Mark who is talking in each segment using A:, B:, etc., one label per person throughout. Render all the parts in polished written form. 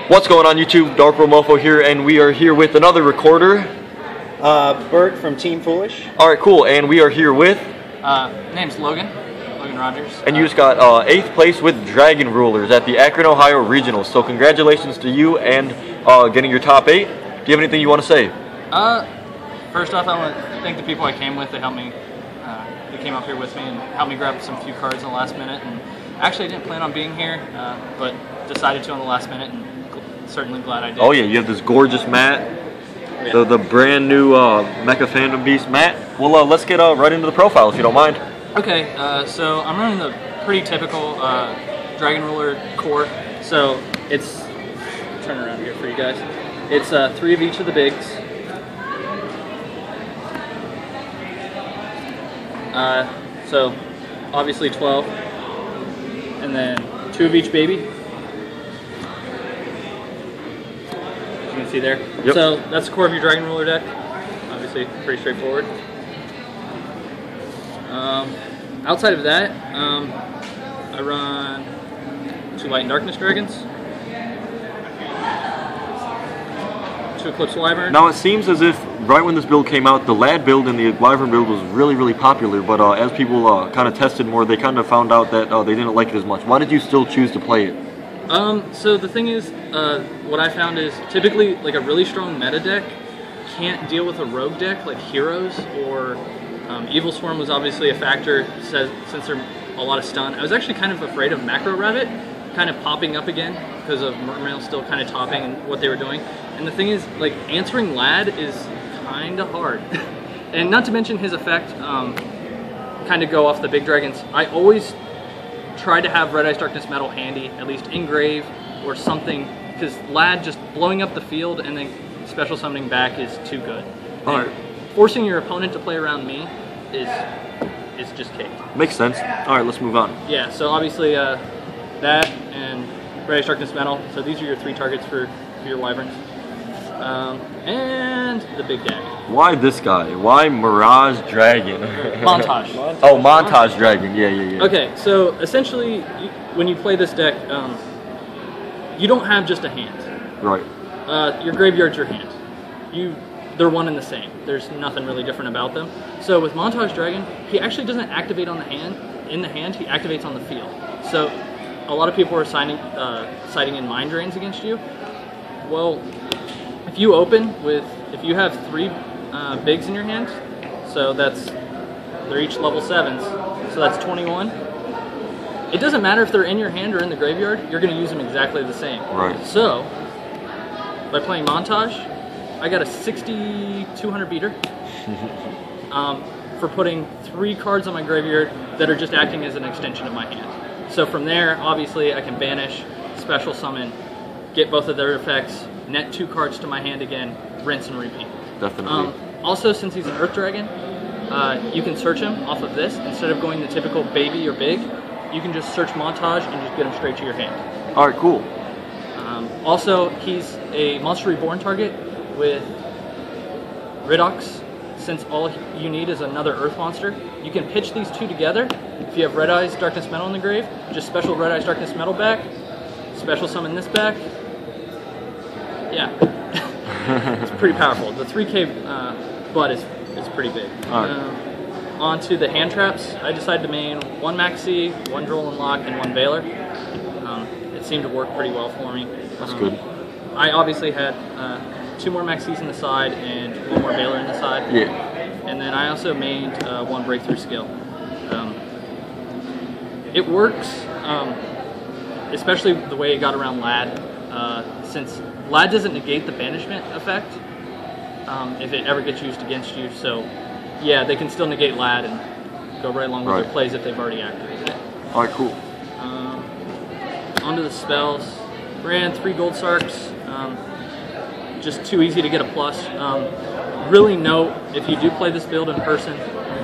A: What's going on YouTube? Dark World Mofo here, and we are here with another recorder.
B: Bert from Team Foolish.
A: Alright, cool, and we are here with...
C: Name's Logan Rogers.
A: And you just got 8th place with Dragon Rulers at the Akron, Ohio Regionals. So congratulations to you and getting your top 8. Do you have anything you want to say?
C: First off, I want to thank the people I came with. They helped me. They came up here with me and helped me grab some few cards in the last minute. And actually, I didn't plan on being here, but decided to on the last minute, and certainly glad I did.
A: Oh yeah, you have this gorgeous mat, the brand new Mecha Fandom Beast mat. Well, let's get right into the profile if you don't mind.
C: Okay, so I'm running the pretty typical Dragon Ruler core. So it's, turn around here for you guys. It's 3 of each of the bigs. So obviously 12, and then 2 of each baby. As you can see there.
A: Yep.
C: So that's the core of your Dragon Ruler deck. Obviously pretty straightforward. Outside of that, I run 2 Light and Darkness Dragons, 2 Eclipse Wyvern.
A: Now it seems as if right when this build came out, the Lad build and the Wyvern build was really popular, but as people kind of tested more, they kind of found out that they didn't like it as much. Why did you still choose to play it?
C: So the thing is, what I found is typically like a really strong meta deck can't deal with a rogue deck like Heroes or Evil Swarm was obviously a factor since they're a lot of stun. I was actually kind of afraid of Macro Rabbit kind of popping up again because of Mermail still kind of topping and what they were doing. And the thing is, like, answering Lad is kind of hard. And not to mention his effect kind of go off the big dragons. I always try to have Red Eyes Darkness Metal handy, at least engrave or something, because Lad just blowing up the field and then special summoning back is too good.
A: Alright.
C: Forcing your opponent to play around me is just cake.
A: Makes sense. Alright, let's move on.
C: Yeah, so obviously that and Red Eyes Darkness Metal. So these are your 3 targets for your Wyverns. And the big dagger.
A: Why this guy? Why Mirage Dragon?
C: Montage.
A: Oh, Montage Dragon. Yeah.
C: Okay, so essentially, when you play this deck, you don't have just a hand.
A: Right.
C: Your graveyard's your hand. They're one and the same. There's nothing really different about them. So with Montage Dragon, he actually doesn't activate on the hand. In the hand, he activates on the field. So a lot of people are citing in Mind Drains against you. Well, if you you have 3 bigs in your hand, so they're each level 7s, so that's 21. It doesn't matter if they're in your hand or in the graveyard, you're going to use them exactly the same.
A: Right.
C: So, by playing Montage, I got a 6,200 beater for putting 3 cards on my graveyard that are just acting as an extension of my hand. So from there, obviously, I can banish, special summon, get both of their effects, net 2 cards to my hand again, rinse and repeat.
A: Definitely.
C: Also, since he's an Earth Dragon, you can search him off of this. Instead of going the typical baby or big, you can just search Montage and just get him straight to your hand.
A: Alright, cool.
C: Also, he's a Monster Reborn target with Ridox. Since all you need is another Earth monster, you can pitch these 2 together. If you have Red Eyes Darkness Metal in the grave, just special Red Eyes Darkness Metal back, special summon this back. Yeah, it's pretty powerful. The 3K butt is pretty big. On to the hand traps. I decided to main 1 Maxi, 1 Droll and Lock, and 1 Veiler. It seemed to work pretty well for me.
A: That's good.
C: I obviously had 2 more Maxis in the side and 1 more Veiler in the side.
A: Yeah.
C: And then I also mained 1 Breakthrough Skill. It works, especially the way it got around Lad, since Lad doesn't negate the banishment effect if it ever gets used against you. So, yeah, they can still negate Lad and go right along with their plays if they've already activated it.
A: Alright, cool.
C: Onto the spells. Ran 3 Gold Sarks. Just too easy to get a plus. Really note, if you do play this build in person,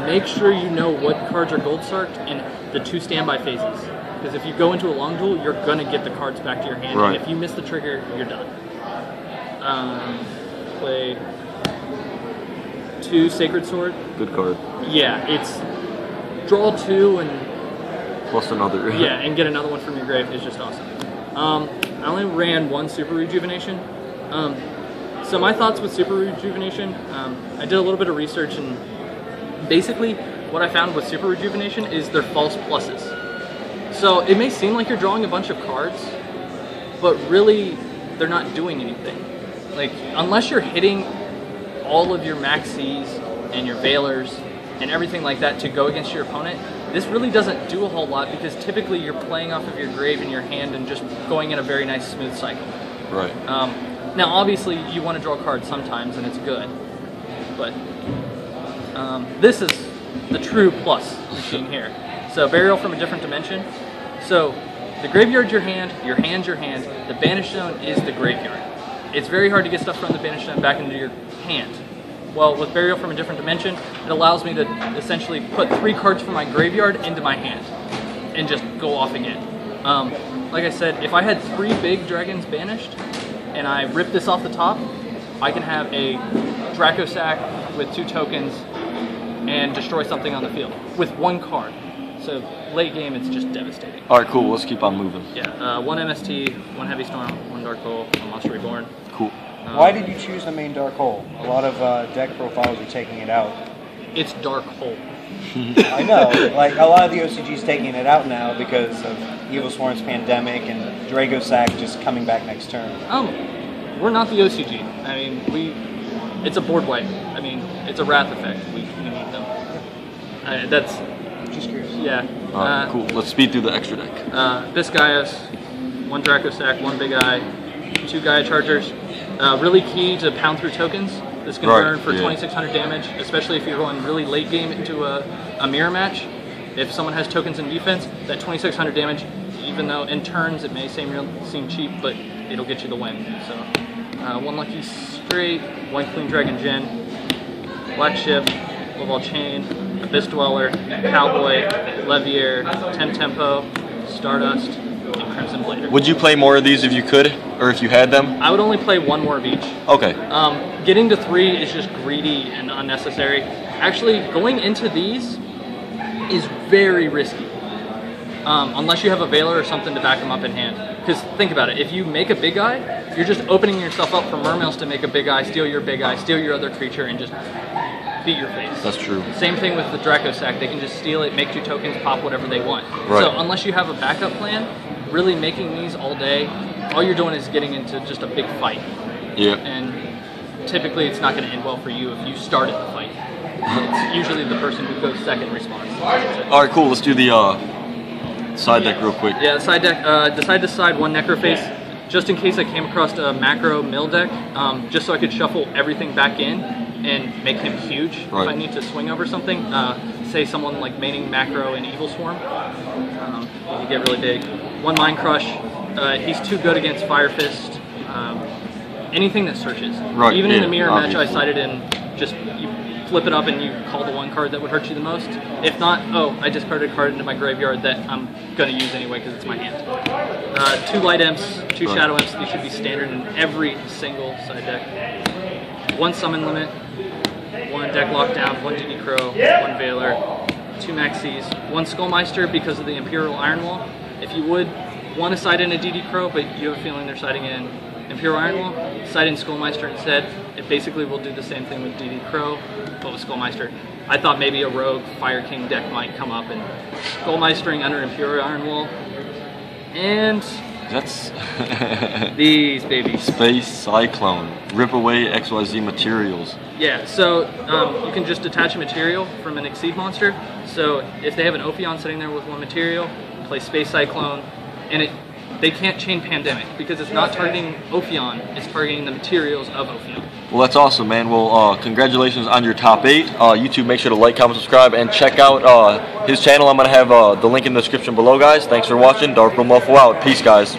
C: make sure you know what cards are Gold Sarked and the 2 standby phases. Because if you go into a long duel, you're going to get the cards back to your hand.
A: Right.
C: And if you miss the trigger, you're done. Play 2 Sacred Sword.
A: Good card.
C: Yeah, it's draw 2 and
A: plus another.
C: yeah, and get another one from your grave is just awesome. I only ran one Super Rejuvenation. So my thoughts with Super Rejuvenation, I did a little bit of research, and basically what I found with Super Rejuvenation is they're false pluses. So it may seem like you're drawing a bunch of cards, but really they're not doing anything. Like, unless you're hitting all of your Max Cs and your Veilers and everything like that to go against your opponent, this really doesn't do a whole lot, because typically you're playing off of your grave in your hand and just going in a very nice smooth cycle.
A: Right.
C: Now obviously you want to draw cards sometimes and it's good, but this is the true plus machine here. So Burial from a Different Dimension. So the graveyard's your hand, hand's your hand, the Banish Zone is the graveyard. It's very hard to get stuff from the Banish Zone back into your hand. Well, with Burial from a Different Dimension, it allows me to essentially put 3 cards from my graveyard into my hand and just go off again. Like I said, if I had 3 big dragons banished and I rip this off the top, I can have a Draco Sack with 2 tokens and destroy something on the field with 1 card. So late game, it's just devastating.
A: All right, cool. Let's keep on moving.
C: Yeah, 1 MST, 1 Heavy Storm, 1 Dark Hole, 1 Monster Reborn.
A: Cool.
B: Why did you choose the main Dark Hole? A lot of deck profiles are taking it out.
C: It's Dark Hole.
B: I know, like a lot of the OCG's taking it out now because of Evil Swarm's Pandemic and Draco Sack just coming back next turn.
C: We're not the OCG. I mean, it's a board wipe. I mean, it's a Wrath effect. We need them. That's
B: just curious.
C: Yeah.
A: All right, cool. Let's speed through the extra deck.
C: Biscayas, 1 Draco Sack, 1 Big Eye, 2 Gaia Chargers. Really key to pound through tokens. This can burn for 2,600 damage, especially if you're going really late game into a mirror match. If someone has tokens in defense, that 2,600 damage, even though in turns it may seem cheap, but it'll get you the win. So, 1 Lucky Straight, 1 Clean Dragon Gen, Black Ship, Lobal Chain, Abyss Dweller, Cowboy, Levier, 10 Tempo, Stardust, and Crimson Blader.
A: Would you play more of these if you could, or if you had them?
C: I would only play 1 more of each.
A: Okay.
C: Getting to 3 is just greedy and unnecessary. Actually, going into these is very risky. Unless you have a Veiler or something to back them up in hand. Because think about it, if you make a Big Eye, you're just opening yourself up for Mermails to make a Big Eye, steal your Big Eye, steal your other creature, and just beat your face.
A: That's true.
C: Same thing with the Draco Sack. They can just steal it, make 2 tokens, pop whatever they want.
A: Right.
C: So unless you have a backup plan, really making these all day, all you're doing is getting into just a big fight.
A: Yeah.
C: And typically it's not going to end well for you if you started the fight. It's usually the person who goes second responds.
A: All right, cool. Let's do the side deck real quick.
C: Yeah, side deck. Decided to side 1 Necroface just in case I came across a macro mill deck, just so I could shuffle everything back in and make him huge if I need to swing over something. Say someone like maining macro and Evil Swarm, you get really big. 1 Mind Crush. He's too good against Fire Fist. Anything that searches.
A: Right.
C: Even in a mirror match,
A: obviously.
C: I sided in. Just you flip it up and you call the 1 card that would hurt you the most. If not, I discarded a card into my graveyard that I'm going to use anyway because it's my hand. 2 Light Imps, 2 Shadow Imps. These should be standard in every single side deck. 1 Summon Limit, 1 Deck Lockdown, 1 DD Crow, 1 Veiler, 2 Maxis, 1 Skullmeister because of the Imperial Iron Wall. If you would want to side in a DD Crow, but you have a feeling they're siding in Imperial Iron Wall, side in Skullmeister instead. It basically will do the same thing with DD Crow, but with Skullmeister. I thought maybe a Rogue Fire King deck might come up and Skullmeistering under Imperial Iron Wall. And
A: that's
C: these babies.
A: Space Cyclone. Rip away XYZ materials.
C: Yeah, so you can just detach a material from an Exceed monster. So if they have an Ophion sitting there with 1 material, play Space Cyclone, and they can't chain Pandemic because it's not targeting Ophion, it's targeting the materials of Ophion.
A: Well, that's awesome, man. Well, congratulations on your top 8. YouTube, make sure to like, comment, subscribe, and check out his channel. I'm going to have the link in the description below, guys. Thanks for watching. Dark Muffle out. Peace, guys.